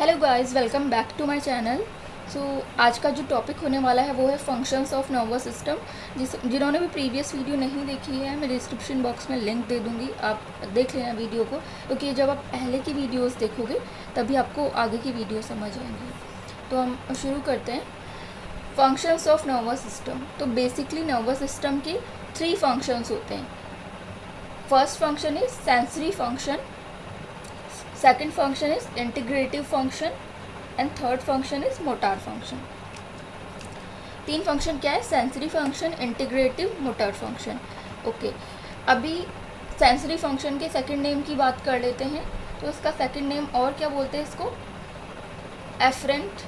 Hello guys, welcome back to my channel. आज का जो टॉपिक होने वाला है वो है फंक्शंस ऑफ नर्वस सिस्टम। जिन्होंने भी प्रीवियस वीडियो नहीं देखी है, मैं डिस्क्रिप्शन बॉक्स में लिंक दे दूँगी, आप देख लेना वीडियो को, क्योंकि जब आप पहले की वीडियोस देखोगे तभी आपको आगे की वीडियो समझ आएंगी। तो हम शुरू करते हैं। Functions of nervous system. तो बेसिकली नर्वस सिस्टम के 3 फंक्शंस होते हैं। First function is sensory function, second function is integrative function and third function is motor function। 3 function क्या है? Sensory function, integrative, motor function. Okay, अभी sensory function के second name की बात कर लेते हैं। तो इसका सेकंड नेम और क्या बोलते हैं इसको? एफरेंट।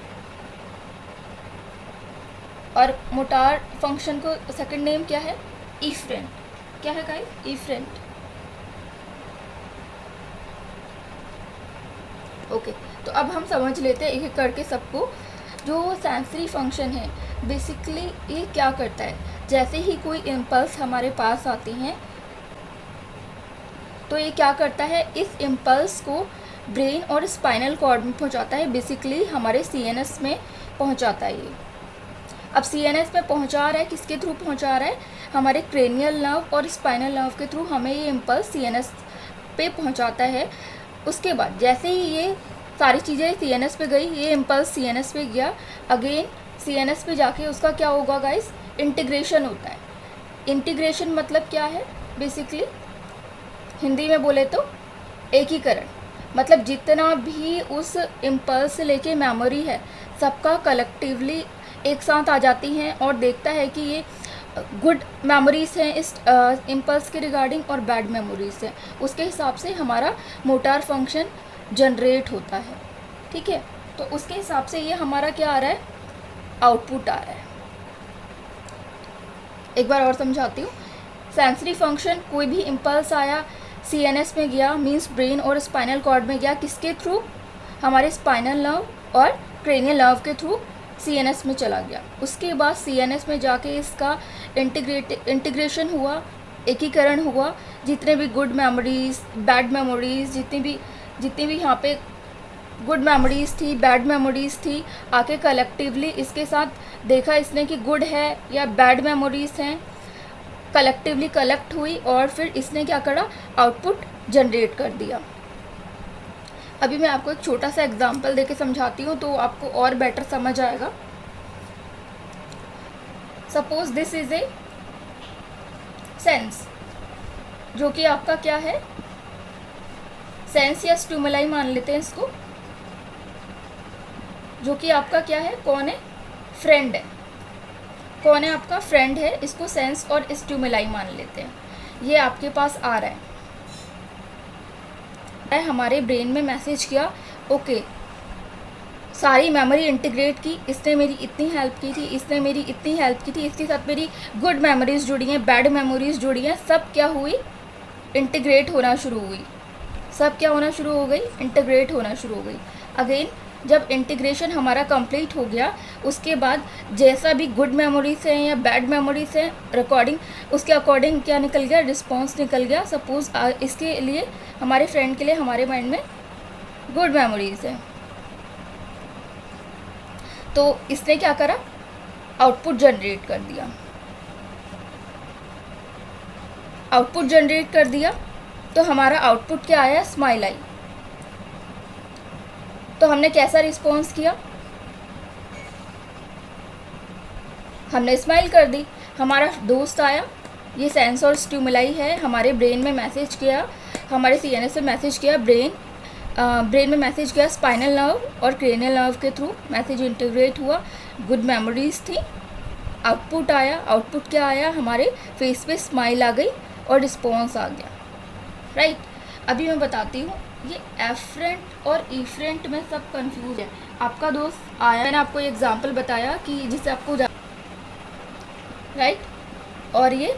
और मोटार फंक्शन को सेकंड नेम क्या है? इफरेंट। क्या है गाइस? इफरेंट। ओके, तो अब हम समझ लेते हैं एक एक करके सबको। जो सेंसरी फंक्शन है बेसिकली ये क्या करता है? जैसे ही कोई इम्पल्स हमारे पास आती हैं तो ये क्या करता है, इस इम्पल्स को ब्रेन और स्पाइनल कॉर्ड में पहुंचाता है। बेसिकली हमारे सीएनएस में पहुंचाता है ये। अब सीएनएस में पहुंचा रहा है, किसके थ्रू पहुंचा रहा है? हमारे क्रेनियल नर्व और स्पाइनल नर्व के थ्रू हमें ये इम्पल्स सीएनएस पे पहुंचाता है। उसके बाद जैसे ही ये सारी चीज़ें सीएनएस पे गई, ये इम्पल्स सीएनएस पे गया, अगेन सीएनएस पे जाके उसका क्या होगा गाइस? इंटीग्रेशन होता है। इंटीग्रेशन मतलब क्या है? बेसिकली हिंदी में बोले तो एकीकरण। मतलब जितना भी उस इम्पल्स से लेके मेमोरी है सबका कलेक्टिवली एक साथ आ जाती हैं और देखता है कि ये गुड मेमोरीज़ हैं इस इम्पल्स के रिगार्डिंग और बैड मेमोरीज़ हैं। उसके हिसाब से हमारा मोटार फंक्शन जनरेट होता है। ठीक है, तो उसके हिसाब से ये हमारा क्या आ रहा है? आउटपुट आ रहा है। एक बार और समझाती हूँ। सेंसरी फंक्शन, कोई भी इम्पल्स आया, सीएनएस में गया, मींस ब्रेन और स्पाइनल कॉर्ड में गया, किसके थ्रू? हमारे स्पाइनल नर्व और क्रेनियल नर्व के थ्रू सीएनएस में चला गया। उसके बाद सीएनएस में जाके इसका इंटीग्रेशन हुआ, एकीकरण हुआ। जितने भी गुड मेमोरीज़, बैड मेमोरीज़, जितनी भी यहाँ पे गुड मेमोरीज़ थी, बैड मेमोरीज़ थी, आके कलेक्टिवली इसके साथ देखा इसने कि गुड है या बैड मेमोरीज़ हैं, कलेक्टिवली कलेक्ट हुई और फिर इसने क्या करा? आउटपुट जनरेट कर दिया। अभी मैं आपको एक छोटा सा एग्जांपल देके समझाती हूँ तो आपको और बेटर समझ आएगा। Suppose this is a sense, जो कि आपका क्या है? सेंस या स्टिमुलाई मान लेते हैं इसको, जो कि आपका क्या है? कौन है? फ्रेंड है। कौन है आपका? फ्रेंड है। इसको सेंस और स्टिमुलाई मान लेते हैं। ये आपके पास आ रहा है, हमारे ब्रेन में मैसेज किया, ओके सारी मेमोरी इंटीग्रेट की, इसने मेरी इतनी हेल्प की थी, इसने मेरी इतनी हेल्प की थी, इसके साथ मेरी गुड मेमोरीज़ जुड़ी हैं, बैड मेमोरीज़ जुड़ी हैं, सब क्या हुई? इंटीग्रेट होना शुरू हुई। सब क्या होना शुरू हो गई? इंटीग्रेट होना शुरू हो गई। अगेन जब इंटीग्रेशन हमारा कंप्लीट हो गया, उसके बाद जैसा भी गुड मेमोरीज हैं या बैड मेमोरीज हैं रिकॉर्डिंग, उसके अकॉर्डिंग क्या निकल गया? रिस्पॉन्स निकल गया। सपोज इसके लिए, हमारे फ्रेंड के लिए हमारे माइंड में गुड मेमोरीज है, तो इसने क्या करा? आउटपुट जनरेट कर दिया। आउटपुट जनरेट कर दिया तो हमारा आउटपुट क्या आया? स्माइल आई। तो हमने कैसा रिस्पॉन्स किया? हमने स्माइल कर दी। हमारा दोस्त आया, ये सेंस और स्टिमुलाई है, हमारे ब्रेन में मैसेज किया, हमारे सीएनएस में मैसेज किया, ब्रेन में मैसेज किया, स्पाइनल नर्व और क्रेनियल नर्व के थ्रू मैसेज इंटीग्रेट हुआ, गुड मेमोरीज थी, आउटपुट आया। आउटपुट क्या आया? हमारे फेस पे स्माइल आ गई और रिस्पॉन्स आ गया। राइट। अभी मैं बताती हूँ, ये एफरेंट और इफरेंट में सब कंफ्यूज है। आपका दोस्त आया, मैंने आपको एग्जांपल बताया कि जिससे आपको राइट, और ये